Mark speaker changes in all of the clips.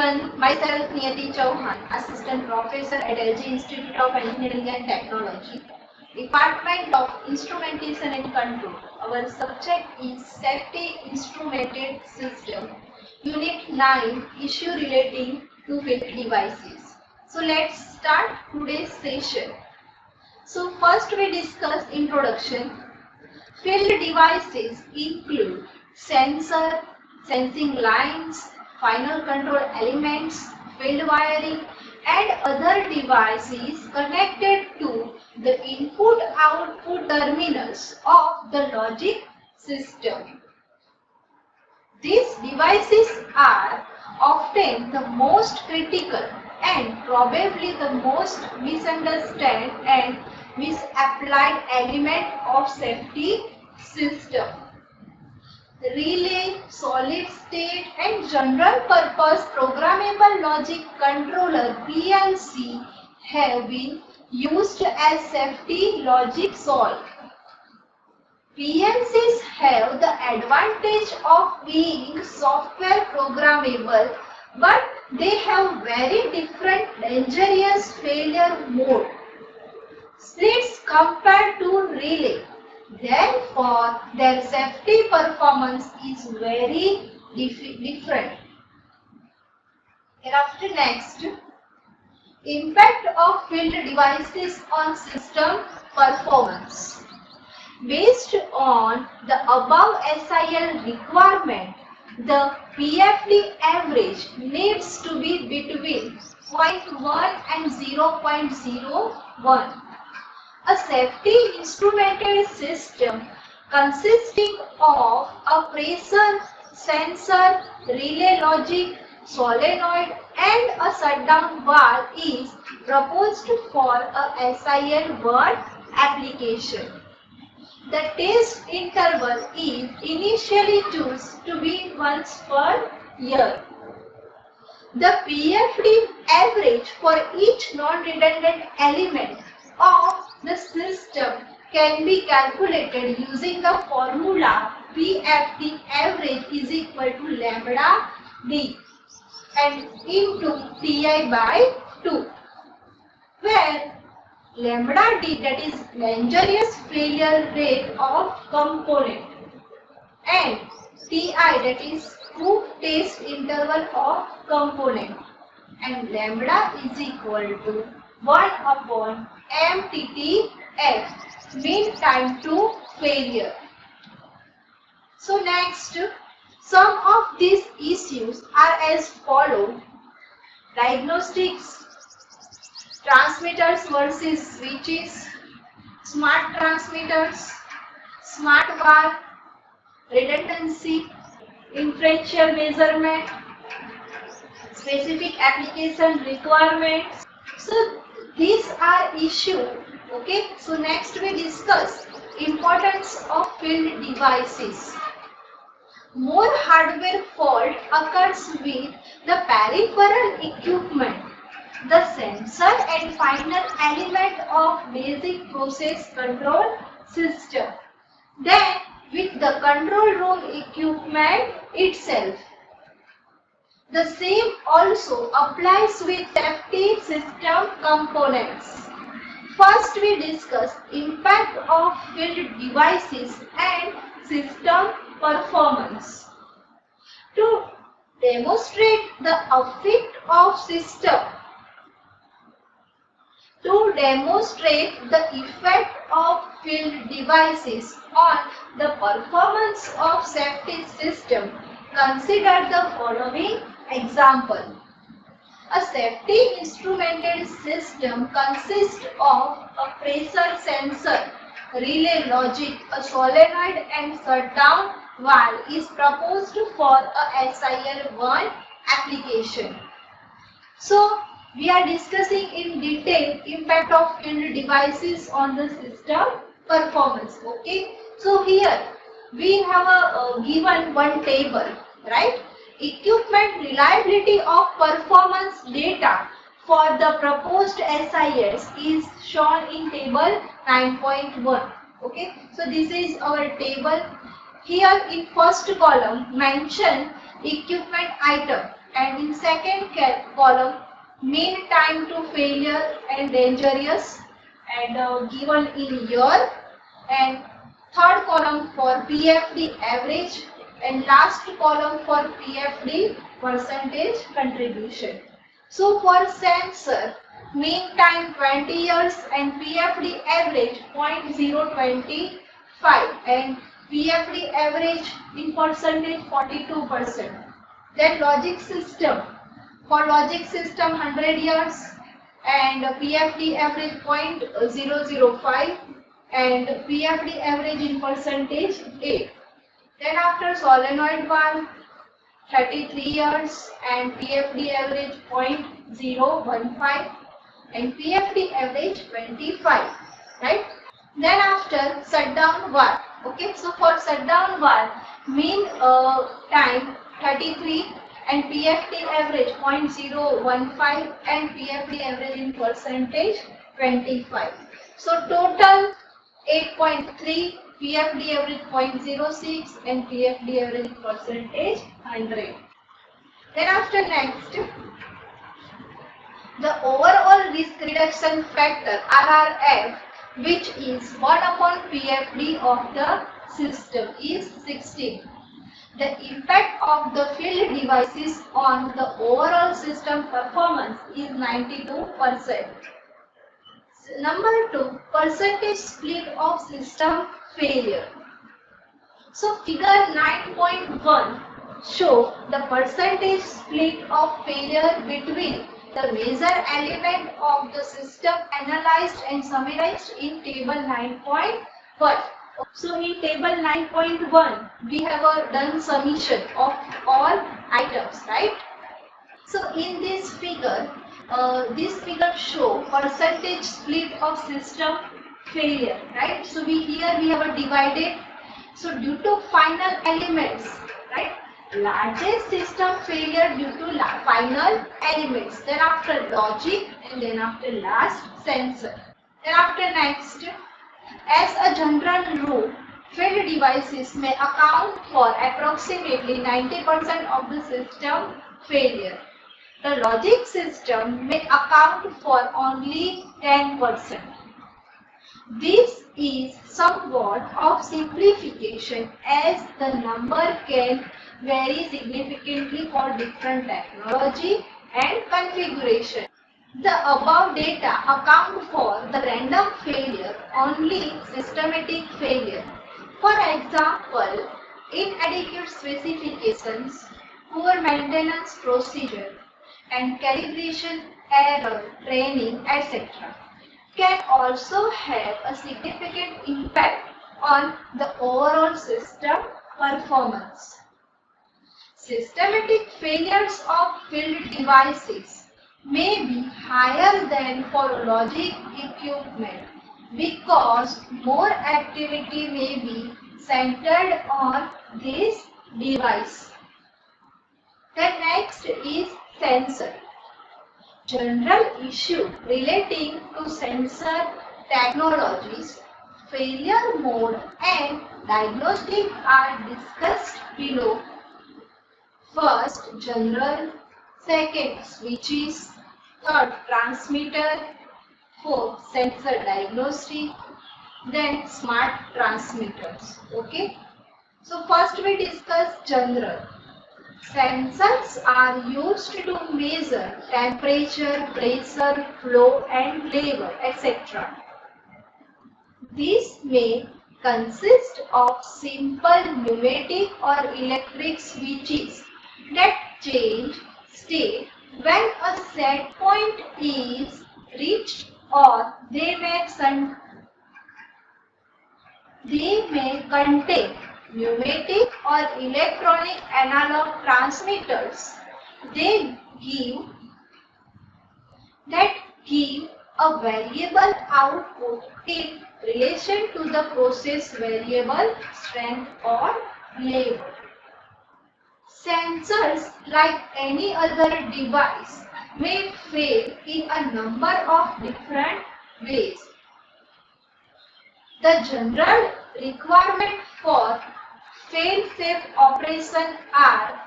Speaker 1: everyone, myself Niyati Chauhan, Assistant Professor at LG Institute of Engineering and Technology, Department of Instrumentation and Control. Our subject is Safety Instrumented System, Unit 9, issue relating to field devices. So let's start today's session. So first we discuss introduction. Field devices include sensor, sensing lines, final control elements, field wiring and other devices connected to the input-output terminals of the logic system. These devices are often the most critical and probably the most misunderstood and misapplied element of safety system. Relay, solid state and general purpose programmable logic controller PLC have been used as safety logic solve. PLCs have the advantage of being software programmable, but they have very different dangerous failure mode splits compared to relay. Therefore, their safety performance is very different. Hereafter next, impact of field devices on system performance. Based on the above SIL requirement, the PFD average needs to be between 0.1 and 0.01. A safety instrumented system consisting of a pressure, sensor, relay logic, solenoid and a shutdown valve is proposed for a SIL-1 application. The test interval is initially chosen to be once per year. The PFD average for each non-redundant element of the system can be calculated using the formula PFD average is equal to lambda D and into Ti by 2, where lambda D, that is dangerous failure rate of component, and Ti, that is true test interval of component, and lambda is equal to 1 upon MTTF, mean time to failure. So next, some of these issues are as follow: diagnostics, transmitters versus switches, smart transmitters, smart valve, redundancy, differential measurement, specific application requirements. So these are issues. Okay. So next we discuss importance of field devices. More hardware fault occurs with the peripheral equipment, the sensor and final element of basic process control system, than with the control room equipment itself. The same also applies with safety system components. First we discuss impact of field devices and system performance. To demonstrate the effect of system, field devices on the performance of safety system, consider the following example. A safety instrumented system consists of a pressure sensor, relay logic, a solenoid and shutdown valve is proposed for a SIL-1 application. So, we are discussing in detail impact of field devices on the system performance. Okay. So, here we have a given one table, right? Equipment reliability of performance data for the proposed SIS is shown in table 9.1. Okay. So, this is our table. Here in first column mention equipment item. and in second column mean time to failure and dangerous and given in year, and third column for PFD average, and last column for PFD percentage contribution. So for sensor, mean time 20 years and PFD average 0.025 and PFD average in percentage 42%. Then logic system, for logic system 100 years and PFD average 0.005 and PFD average in percentage 8. Then after solenoid valve 33 years and PFD average 0.015 and PFD average 25, right? Then after shutdown valve, okay, so for shutdown valve mean time 33 and PFD average 0.015 and PFD average in percentage 25. So total 8.3, PFD average 0.06 and PFD average in percentage 100. Then after next, the overall risk reduction factor RRF, which is 1 upon PFD of the system, is 16. The impact of the field devices on the overall system performance is 92%. Number 2, percentage split of system failure. So figure 9.1 show the percentage split of failure between the major element of the system analyzed and summarized in table 9.1. So in table 9.1 we have done summation of all items, right? So in this figure show percentage split of system failure, right? So here we have divided. So due to final elements, right? Largest system failure due to final elements. Then after logic and then after last sensor. Then after next, as a general rule, field devices may account for approximately 90% of the system failure. The logic system may account for only 10%. This is somewhat of simplification as the number can vary significantly for different technology and configuration. The above data account for the random failure, only systematic failure. For example, inadequate specifications, poor maintenance procedure, and calibration error, training, etc. can also have a significant impact on the overall system performance. Systematic failures of field devices may be higher than for logic equipment because more activity may be centered on this device. The next is sensor. General issue relating to sensor technologies, failure mode and diagnostic are discussed below. First, general. Second, switches. Third, transmitter. Fourth, sensor diagnostic. Then smart transmitters. Okay. So first we discuss general. Sensors are used to measure temperature, pressure, flow and level, etc. These may consist of simple pneumatic or electric switches that change state when a set point is reached, or they may contain pneumatic or electronic analog transmitters. They give a variable output in relation to the process variable strength or level. Sensors, like any other device, may fail in a number of different ways. The general requirement for fail-safe operation are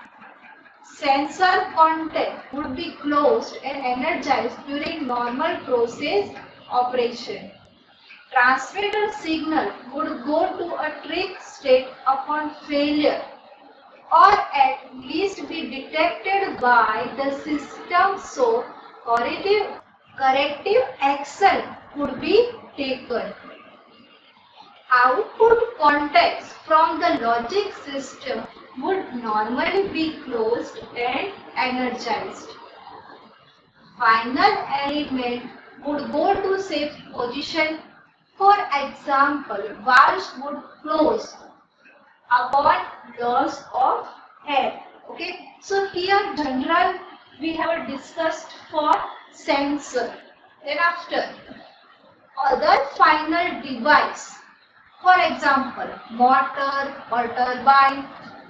Speaker 1: sensor contact would be closed and energized during normal process operation. Transmitter signal would go to a trip state upon failure or at least be detected by the system, so corrective action could be taken. Output contacts from the logic system would normally be closed and energized. Final element would go to safe position. For example, valves would close upon loss of air. Okay, so here general we have discussed for sensor. Then after other final device, for example motor or turbine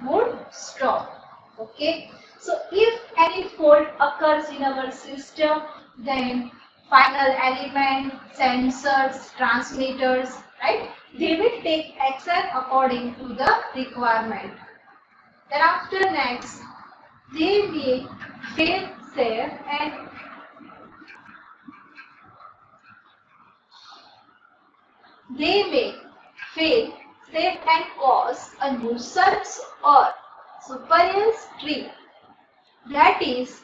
Speaker 1: would stop. Okay, so if any fault occurs in our system, then final element, sensors, transmitters, right, they will take action according to the requirement. Thereafter next, they may fail safe and they may fail safe and cause a nuisance or spurious trip. That is,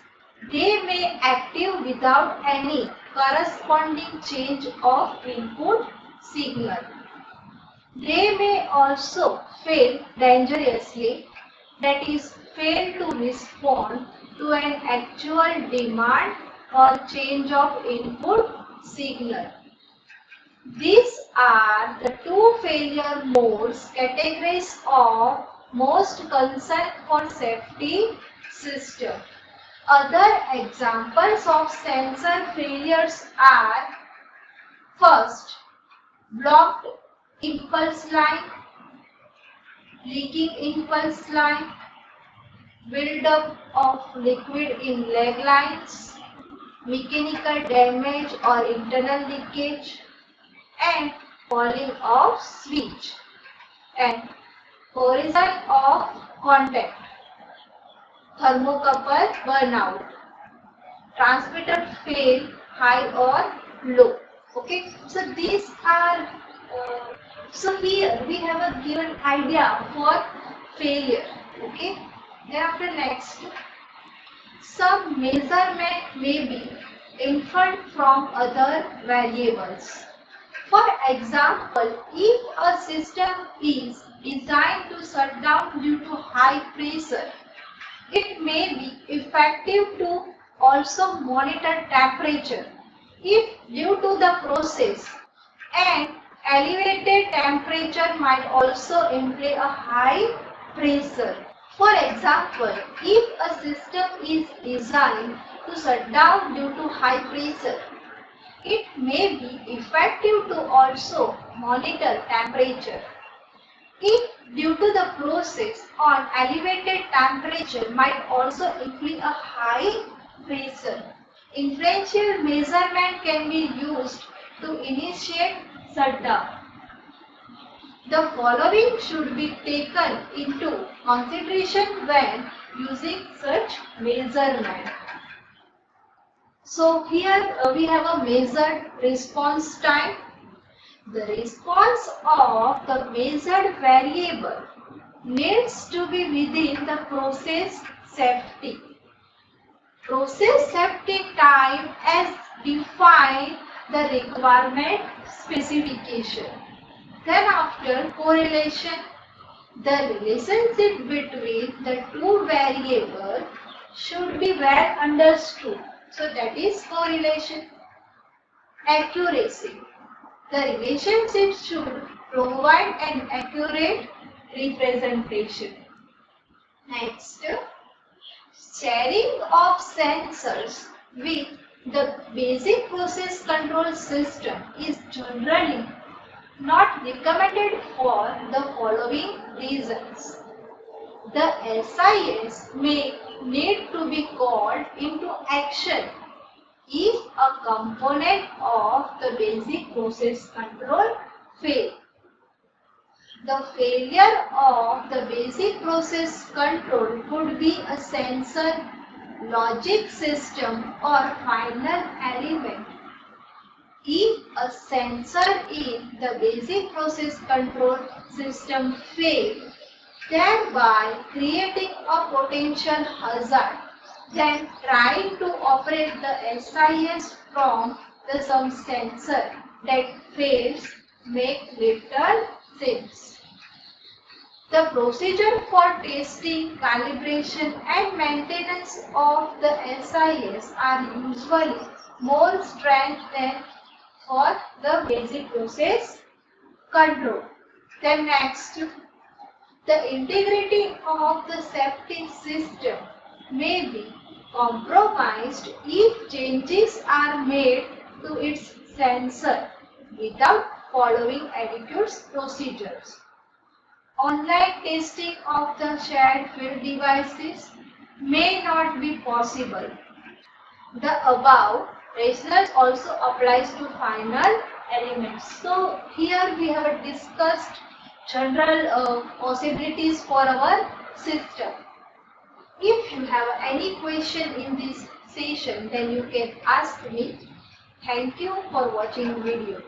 Speaker 1: they may active without any corresponding change of input signal. They may also fail dangerously, that is, fail to respond to an actual demand or change of input signal. These are the two failure modes categories of most concern for safety system. Other examples of sensor failures are: first, blocked impulse line, leaking impulse line, build-up of liquid in leg lines, mechanical damage or internal leakage, and falling of switch, and corrosion of contact, thermocouple burnout, transmitter fail high or low. Okay, so these are so here we have a given idea for failure. Okay, thereafter next, some measurement may be inferred from other variables. For example, if a system is designed to shut down due to high pressure, it may be effective to also monitor temperature if due to the process, and elevated temperature might also imply a high pressure. For example, if a system is designed to shut down due to high pressure, it may be effective to also monitor temperature if due to the process on elevated temperature might also imply a high pressure. Inferential measurement can be used to initiate shutdown. The following should be taken into consideration when using such measurement. So here we have a measured response time. The response of the measured variable needs to be within the process safety. Process safety time as defined the requirement specification. Then after correlation, the relationship between the two variables should be well understood. So that is correlation. Accuracy. The relationship should provide an accurate representation. Next, sharing of sensors with the basic process control system is generally not recommended for the following reasons. The SIS may need to be called into action if a component of the basic process control fails. The failure of the basic process control could be a sensor, logic system or final element. If a sensor in the basic process control system fails, thereby creating a potential hazard, then trying to operate the SIS from the some sensor that fails make little sense. The procedure for testing, calibration and maintenance of the SIS are usually more strict than for the basic process control. Then next, the integrity of the safety system may be compromised if changes are made to its sensor without following adequate procedures. Online testing of the shared field devices may not be possible. The above rationale also applies to final elements. So here we have discussed general possibilities for our system. If you have any question in this session, then you can ask me. Thank you for watching video.